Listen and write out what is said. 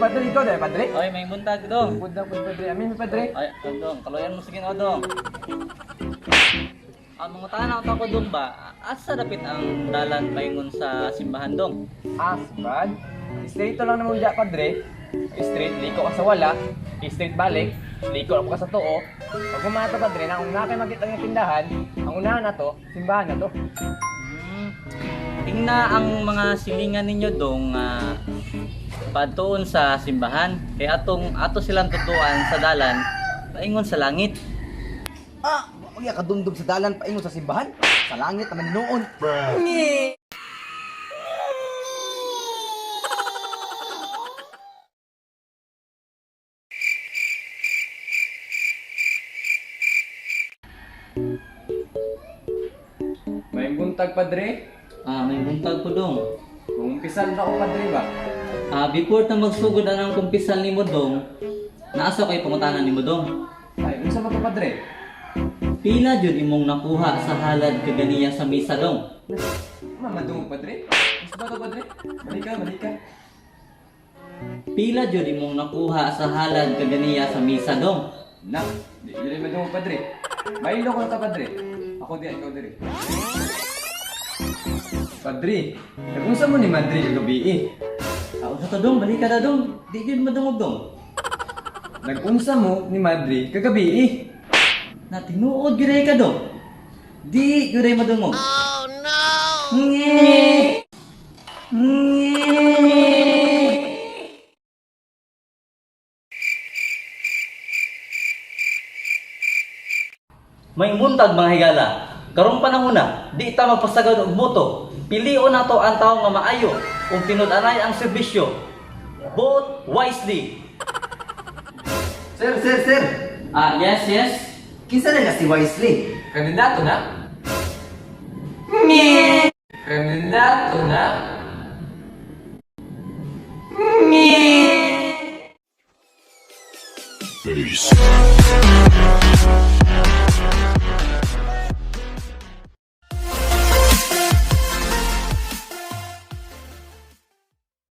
padre, ikaw dahil padre. Oy, may buntag dong. Budak po padre, amin padre. Ay, dong, kaloyan mo sige na dong. Ang mga tanaw ta ko dong ba? Asa dapit ang dalan paingon sa simbahan dong? Asbad. Straight to lang naman dyan padre. Straight, liko ka sa wala. Straight balik, liko ako ka sa tuo. Pag pumato padre, na kung nakay makita ng tindahan, ang unahan na to, simbahan na to. Tingna ang mga silingan ninyo dong patuon sa simbahan. Kaya ato silang tutuan sa dalan paingon sa langit. Ah, wala ka dumdum sa dalan paingon sa simbahan. Sa langit naman noon. May buntag padre. May buntag ko dong. Kung pisal na ako padre ba? Before ta magsugod ang kumpisal nimo dong, naasa kay pangutanan nimo dong. Ay, unsa ba to padre? Pila jud imong nakuha sa halad kaganiya sa misa dong? Mamadung padre? Unsa ba to padre? Balik ka. Pila jud imong nakuha sa halad kaganiya sa misa dong? Nak, di rin madung padre. May ko ta padre. Ako di, ikaw diri. Padre, nagunsa mo ni Madre kagabi eh. Sa to dong, balik ka na dong. Di jud madungog dong. Nagunsa mo ni Madre kagabi eh. Na tinuod gyud ka dong. Di gyud madungog. Oh no. May buntag mga higala. Karong panahon na, di ta magpasagad og boto. Pilion nato ang tawo nga maayo ug tinud-anay ang serbisyo. Vote wisely. Sir. Yes. Kinsa na si Wisely? Kandidato na? Kandidato na? Peace.